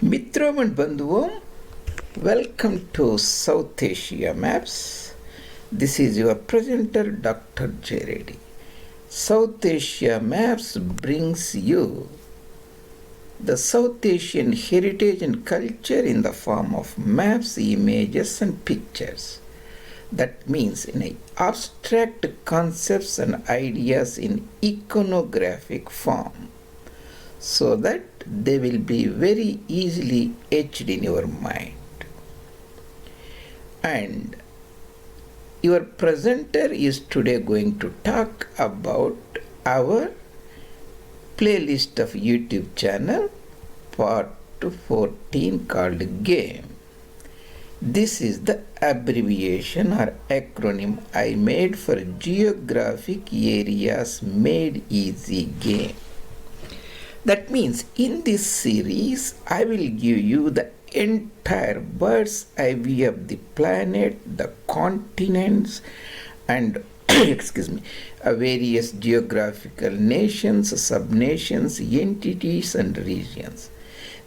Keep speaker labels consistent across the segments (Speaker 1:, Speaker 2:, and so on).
Speaker 1: Mitram and Bandhuvam, welcome to South Asia Maps. This is your presenter Dr. J. Reddy. South Asia Maps brings you the South Asian heritage and culture in the form of maps, images and pictures. That means in abstract concepts and ideas in iconographic form, so that they will be very easily etched in your mind. And your presenter is today going to talk about our playlist of YouTube channel, part 14, called GAME. This is the abbreviation or acronym I made for Geographic Areas Made Easy GAME. That means in this series, I will give you the entire bird's eye view of the planet, the continents, and various geographical nations, subnations, entities, and regions.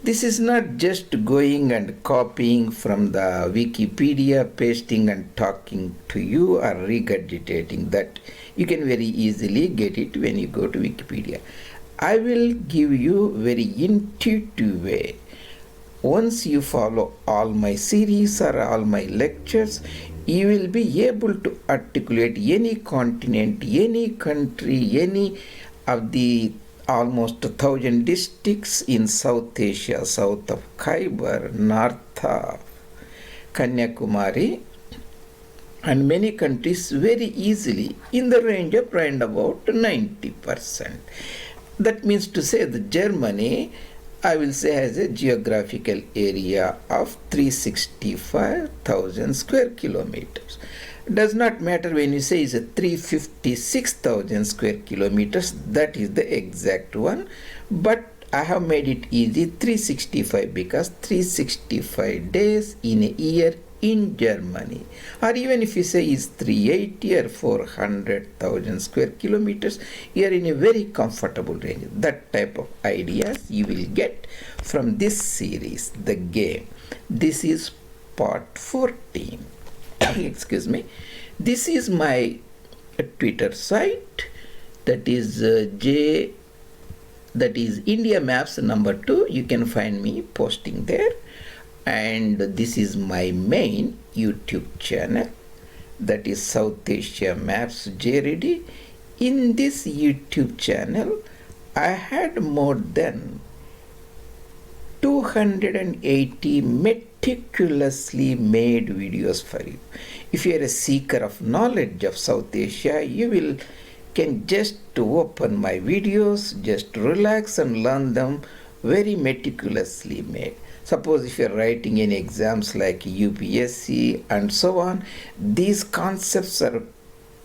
Speaker 1: This is not just going and copying from the Wikipedia, pasting and talking to you, or regurgitating that. You can very easily get it when you go to Wikipedia. I will give you very intuitive way. Once you follow all my series or all my lectures, you will be able to articulate any continent, any country, any of the almost 1,000 districts in South Asia, south of Khyber, north of Kanyakumari, and many countries very easily in the range of around about 90%. That means to say that Germany, I will say, has a geographical area of 365,000 square kilometers. Does not matter when you say it's a 356,000 square kilometers, that is the exact one, but I have made it easy 365 because 365 days in a year in Germany, or even if you say is 380 or 400,000 square kilometers, you are in a very comfortable range. That type of ideas you will get from this series, the GAME. This is part 14. Excuse me. This is my Twitter site, that is India Maps number 2. You can find me posting there. And this is my main YouTube channel, that is South Asia Maps J. Reddy. In this YouTube channel, I had more than 280 meticulously made videos for you. If you are a seeker of knowledge of South Asia, you can just open my videos, just relax and learn them, very meticulously made. Suppose if you are writing any exams like UPSC and so on, these concepts are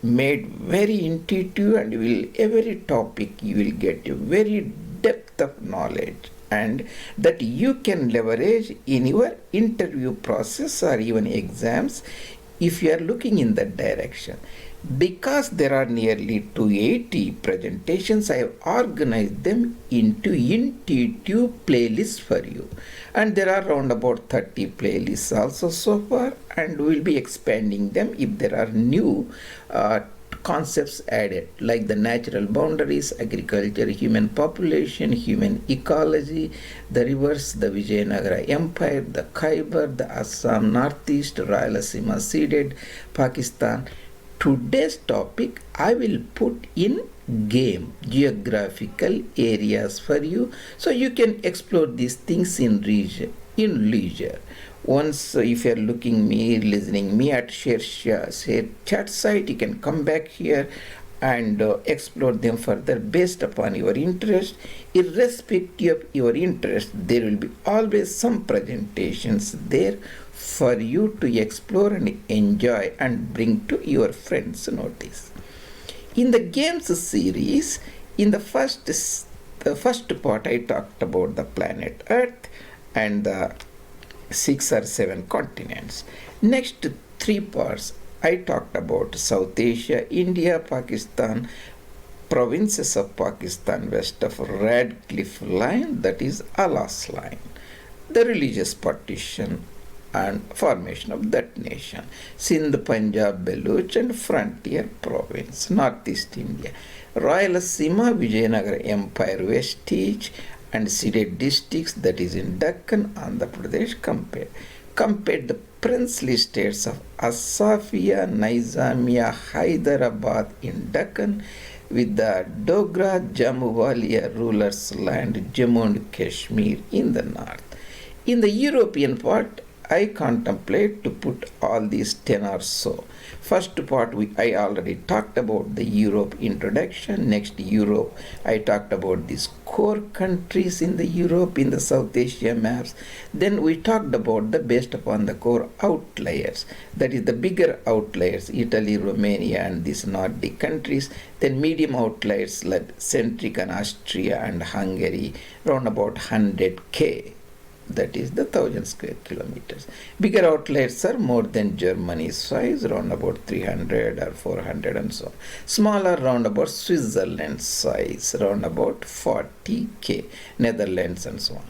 Speaker 1: made very intuitive, and every topic you will get a very depth of knowledge, and that you can leverage in your interview process or even exams if you are looking in that direction. Because there are nearly 280 presentations, I have organized them into intuitive playlists for you. And there are around about 30 playlists also so far, and we will be expanding them if there are new concepts added, like the natural boundaries, agriculture, human population, human ecology, the rivers, the Vijayanagara Empire, the Khyber, the Assam Northeast, Rayalaseema ceded, Pakistan. Today's topic I will put in GAME, geographical areas, for you, so you can explore these things in leisure. Once if you are listening me at share chat site, you can come back here and explore them further based upon your interest. Irrespective of your interest, there will be always some presentations there for you to explore and enjoy and bring to your friends' notice. In the games series, in the first part, I talked about the planet Earth and the 6 or 7 continents. Next 3 parts, I talked about South Asia, India, Pakistan, provinces of Pakistan west of Radcliffe Line, that is Alas Line. the religious partition and formation of that nation. Sindh, Punjab, Baluch and frontier province, northeast India. Rayalaseema, Vijayanagara Empire, vestige and ceded districts, that is in Deccan, Andhra Pradesh, compared the princely states of Asafia, Nizamia, Hyderabad in Deccan with the Dogra Jammuwalia rulers' land, Jammu and Kashmir in the north. In the European part, I contemplate to put all these 10 or so. First part, I already talked about the Europe introduction. Next, Europe, I talked about these core countries in the Europe, in the South Asia maps. Then we talked about based upon the core outliers, that is the bigger outliers, Italy, Romania and these Nordic countries. Then medium outliers like Centric and Austria and Hungary, around about 100K. That is the 1000 square kilometers. Bigger outliers are more than Germany's size, around about 300 or 400 and so on. Smaller, round about Switzerland's size, around about 40K, Netherlands and so on.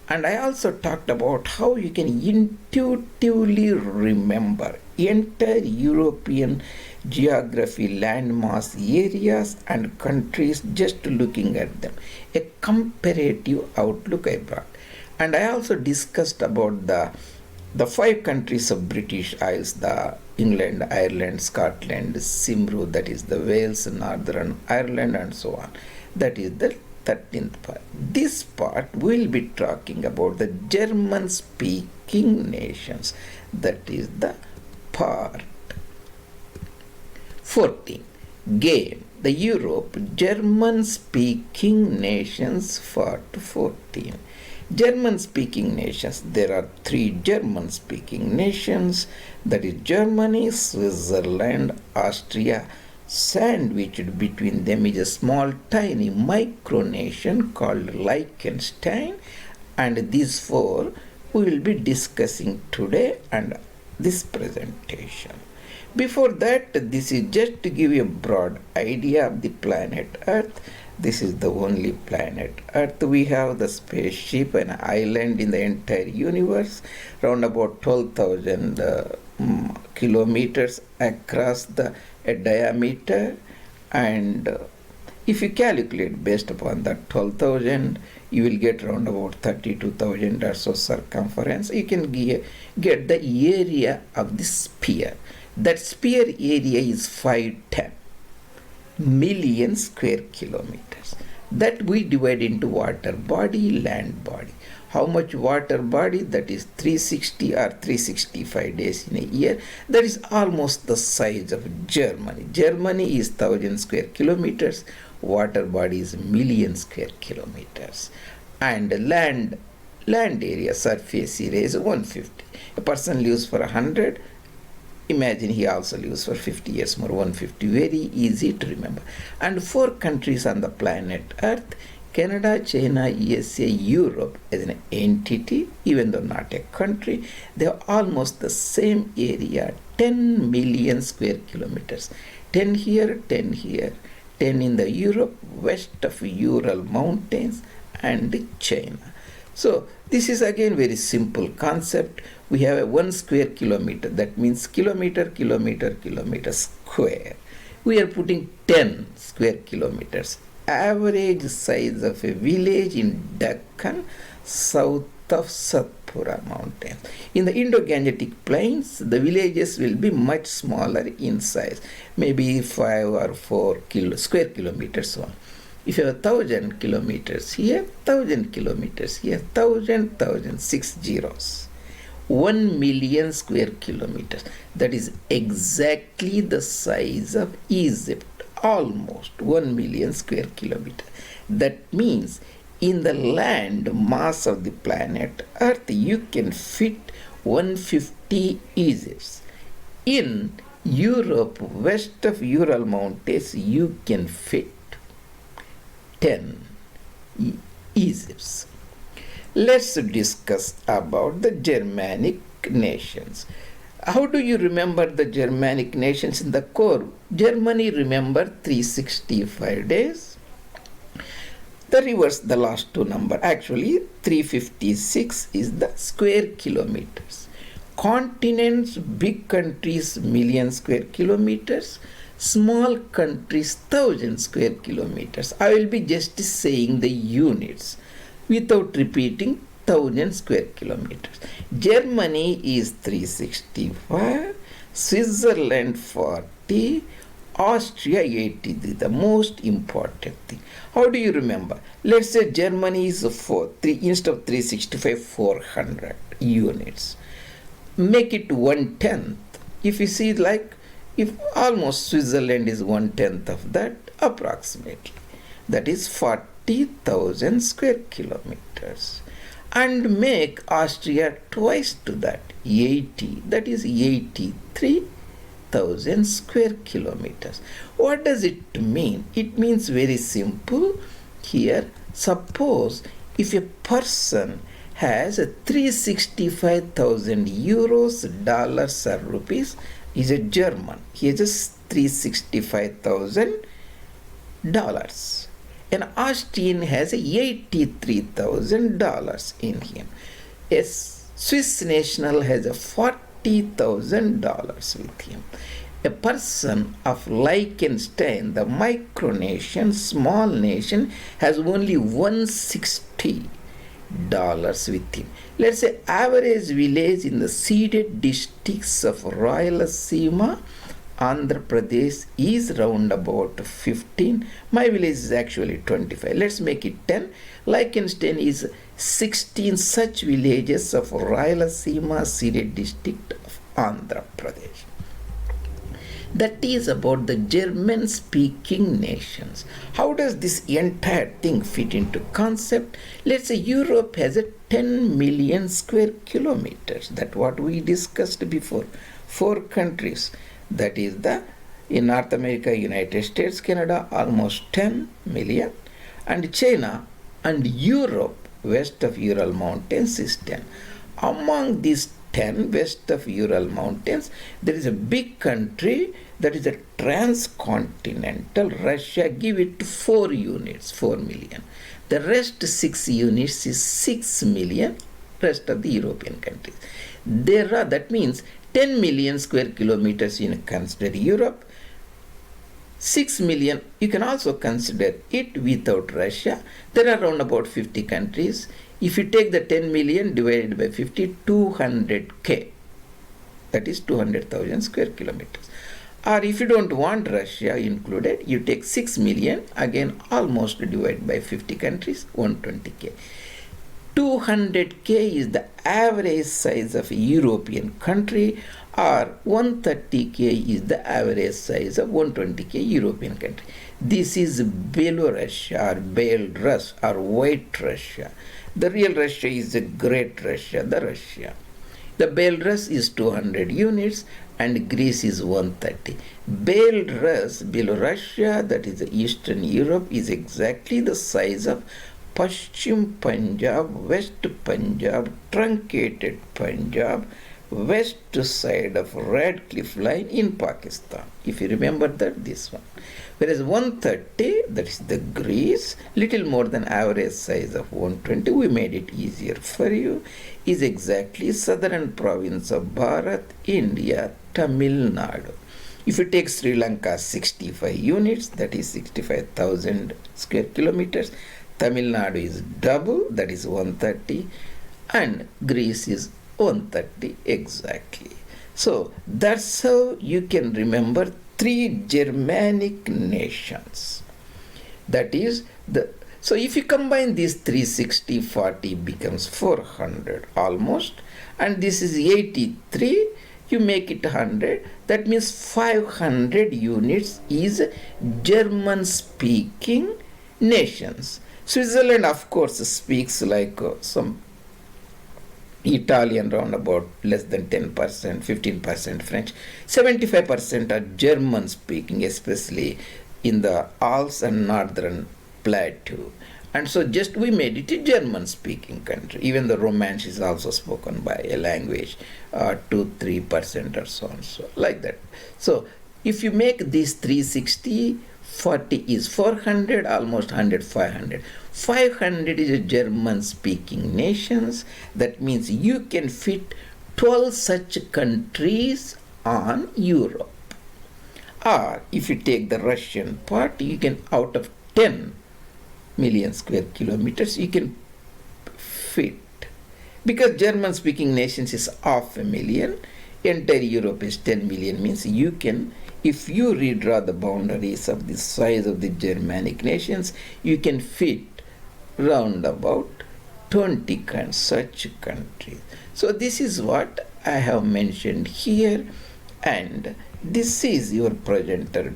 Speaker 1: And I also talked about how you can intuitively remember entire European geography, landmass areas and countries just looking at them. A comparative outlook I brought. And I also discussed about the 5 countries of British Isles, the England, Ireland, Scotland, Cymru, that is the Wales, Northern Ireland and so on. That is the 13th part. This part will be talking about the German-speaking nations. That is the part 14. GAME, the Europe German-speaking nations, part 14. German-speaking nations, there are 3 German-speaking nations, that is Germany, Switzerland, Austria. Sandwiched between them is a small tiny micronation called Liechtenstein, and these 4 we will be discussing today and this presentation. Before that, this is just to give you a broad idea of the planet Earth. This is the only planet Earth. We have the spaceship, an island in the entire universe, around about 12,000 kilometers across the diameter. And if you calculate based upon that 12,000, you will get around about 32,000 or so circumference. You can get the area of the sphere. That sphere area is 510 million square kilometers. That we divide into water body, land body. How much water body? That is 360 or 365 days in a year. That is almost the size of Germany. Germany is 1000 square kilometers. Water body is million square kilometers. And land area, surface area is 150. A person lives for 100. Imagine he also lives for 50 years more, 150. Very easy to remember. And 4 countries on the planet Earth, Canada, China, USA, Europe as an entity, even though not a country, they have almost the same area, 10 million square kilometers. 10 here, 10 here, 10 in the Europe, west of Ural Mountains and China. So this is again very simple concept. We have a 1 square kilometer. That means kilometer square. We are putting 10 square kilometers. Average size of a village in Deccan, south of Satpura mountains. In the Indo-Gangetic plains, the villages will be much smaller in size, maybe 5 or 4 square kilometers long. If you have 1000 kilometers here, 1000 kilometers here, 1000, 6 zeros. 1 million square kilometers. That is exactly the size of Egypt, almost 1 million square kilometers. That means in the land mass of the planet Earth, you can fit 150 Egypts. In Europe, west of Ural Mountains, you can fit 10 Egypts. Let's discuss about the Germanic nations. How do you remember the Germanic nations in the core? Germany remember 365 days. The reverse, the last two number. Actually, 356 is the square kilometers. Continents, big countries, million square kilometers. Small countries, 1,000 square kilometers. I will be just saying the units without repeating 1,000 square kilometers. Germany is 365, Switzerland 40, Austria 80. The most important thing. How do you remember? Let's say Germany is 3 instead of 365, 400 units. Make it 1/10. If you see, like, if almost Switzerland is 1/10 of that, approximately, that is 40,000 square kilometers. And make Austria twice to that, 80, that is 83,000 square kilometers. What does it mean? It means very simple. Here, suppose if a person has 365,000 euros, dollars or rupees, is a German. He has just $365,000. An Austrian has $83,000 in him. A Swiss national has $40,000 with him. A person of Liechtenstein, the micronation, small nation, has only $160 with him. Let's say average village in the ceded districts of Rayalaseema, Andhra Pradesh is round about 15. My village is actually 25. Let's make it 10. Liechtenstein is 16 such villages of Rayalaseema ceded district of Andhra Pradesh. That is about the German-speaking nations. How does this entire thing fit into concept? Let's say Europe has a 10 million square kilometers. That's what we discussed before. 4 countries. That is in North America, United States, Canada, almost 10 million. And China and Europe, west of Ural Mountains, is 10. Among these 10 west of Ural Mountains, there is a big country that is a transcontinental Russia. Give it 4 units, 4 million. The rest 6 units is 6 million, rest of the European countries. That means 10 million square kilometers you consider Europe. 6 million, you can also consider it without Russia. There are around about 50 countries. If you take the 10 million divided by 50, 200K. That is 200,000 square kilometers. Or if you don't want Russia included, you take 6 million, again almost divided by 50 countries, 120K. 200K is the average size of a European country, or 130K is the average size of 120K European country. This is Belarus or Belarus or White Russia. The real Russia is the Great Russia, the Russia. The Belarus is 200 units and Greece is 130. Belarusia, that is the Eastern Europe, is exactly the size of Paschim Punjab, West Punjab, truncated Punjab, west side of Red Cliff Line in Pakistan. If you remember that, this one. Whereas 130, that is the Greece, little more than average size of 120, we made it easier for you, is exactly southern province of Bharat, India, Tamil Nadu. If you take Sri Lanka 65 units, that is 65,000 square kilometers, Tamil Nadu is double, that is 130, and Greece is 130 exactly. So that's how you can remember 3 Germanic nations. That is so if you combine these 360, 40 becomes 400 almost, and this is 83, you make it 100, that means 500 units is German speaking nations. Switzerland, of course, speaks like some Italian, round about less than 10%, 15% French. 75% are German speaking, especially in the Alps and Northern Plateau. And so just we made it a German speaking country. Even the Romance is also spoken by a language, 2-3% or so on, so like that. So if you make these 360, 40 is 400, almost 100, 500. 500 is a German-speaking nations. That means you can fit 12 such countries on Europe. Or if you take the Russian part, you can, out of 10 million square kilometers, you can fit. Because German-speaking nations is half a million, entire Europe is 10 million, means you can, if you redraw the boundaries of the size of the Germanic nations, you can fit round about 20 such countries. So this is what I have mentioned here, and this is your presenter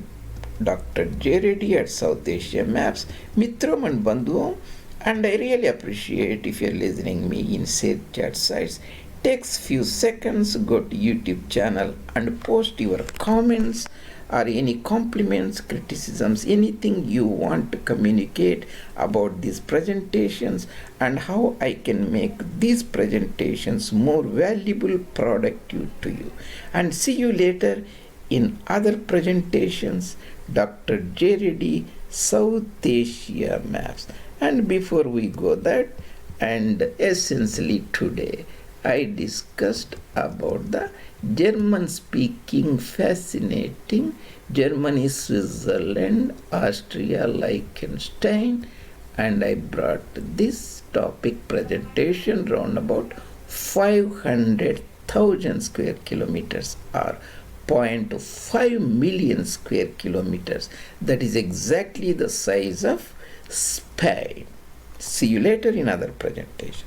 Speaker 1: Dr. J. Reddy at South Asia Maps. Mitram and Bandhuvam, and I really appreciate if you're listening me in safe chat sites. Takes few seconds, go to YouTube channel and post your comments or any compliments, criticisms, anything you want to communicate about these presentations and how I can make these presentations more valuable, productive to you. And see you later in other presentations. Dr. J. Reddy, South Asia Maps. And before we go that, and essentially today, I discussed about the German-speaking fascinating Germany, Switzerland, Austria, Liechtenstein, and I brought this topic presentation round about 500,000 square kilometers or 0.5 million square kilometers. That is exactly the size of Spain. See you later in other presentation.